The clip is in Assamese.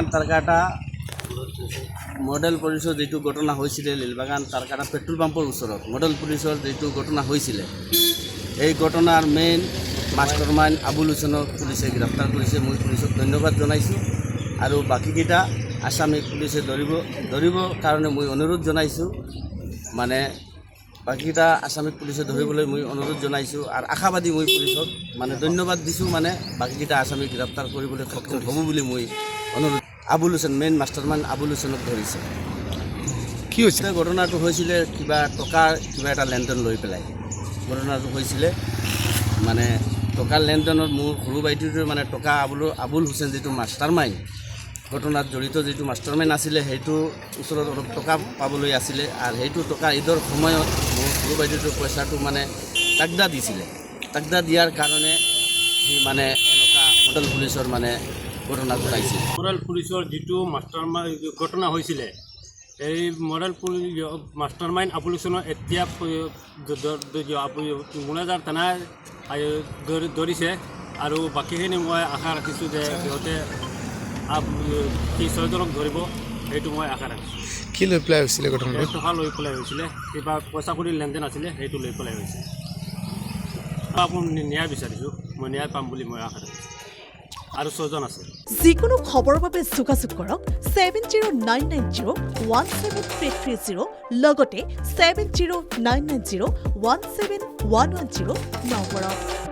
লীলবাগান তাৰকাটা মডেল পুলিচৰ যিটো ঘটনা হৈছিলে লীলবাগান তাৰকাটা পেট্ৰোল পাম্পৰ ওচৰত মডেল পুলিচৰ যিটো ঘটনা হৈছিলে এই ঘটনাৰ মেইন মাষ্টাৰ মাইণ্ড আবুল হুছেইনক পুলিচে গ্ৰেপ্তাৰ কৰিছে মই পুলিচক ধন্যবাদ জনাইছোঁ আৰু বাকীকেইটা আসামী পুলিচে ধৰিবৰ কাৰণে মই অনুৰোধ জনাইছোঁ মানে বাকীকেইটা আসামীক পুলিচে ধৰিবলৈ মই অনুৰোধ জনাইছোঁ আৰু আশাবাদী মই পুলিচক মানে ধন্যবাদ দিছোঁ মানে বাকীকেইটা আসামীক গ্ৰেপ্তাৰ কৰিবলৈ সক্ষম হ'ব বুলি মই অনুৰোধ Abul Hussain main master mind Abul হুছেইনক ধৰিছে কি হৈছে ঘটনাটো হৈছিলে কিবা টকাৰ কিবা এটা লেনদেন লৈ পেলাই ঘটনাটো হৈছিলে মানে টকাৰ লেনদেনত মোৰ সৰু বাইদেউটোৰ মানে টকা আবুল হুছেইন যিটো মাষ্টাৰ মাইণ্ড ঘটনাত জড়িত যিটো মাষ্টাৰ মাইণ্ড আছিলে সেইটো ওচৰত অলপ টকা পাবলৈ আছিলে আৰু সেইটো টকা ঈদৰ সময়ত মোৰ সৰু বাইদেউটোৰ পইচাটো মানে তাগদা দিছিলে তাগদা দিয়াৰ কাৰণে সি মানে এনেকুৱা মডেল পুলিচৰ মানে ঘটনা ঘটাইছিল মডেল পুলিচৰ যিটো মাষ্টাৰ ঘটনা হৈছিলে এই মডেল মাষ্টাৰ মাইণ্ড আবুল হুছেইনৰ এতিয়া মুনাজাৰ থানাই ধৰিছে আৰু বাকীখিনি মই আশা ৰাখিছোঁ যে সিহঁতে সেই ছয়জনক ধৰিব সেইটো মই আশা ৰাখিছোঁ কি লৈ পেলাই হৈছিলে ঘটনাটো টকা লৈ পেলাই হৈছিলে কিবা পইচা কৰি লেনদেন আছিলে সেইটো লৈ পেলাই হৈছিলে আপুনি ন্যায় বিচাৰিছোঁ মই ন্যায় পাম বুলি মই আশা ৰাখিছোঁ আৰু ছয়জন আছে যিকোনো খবৰৰ বাবে যোগাযোগ কৰক 7099017330 লগতে 7099017110 নম্বৰত।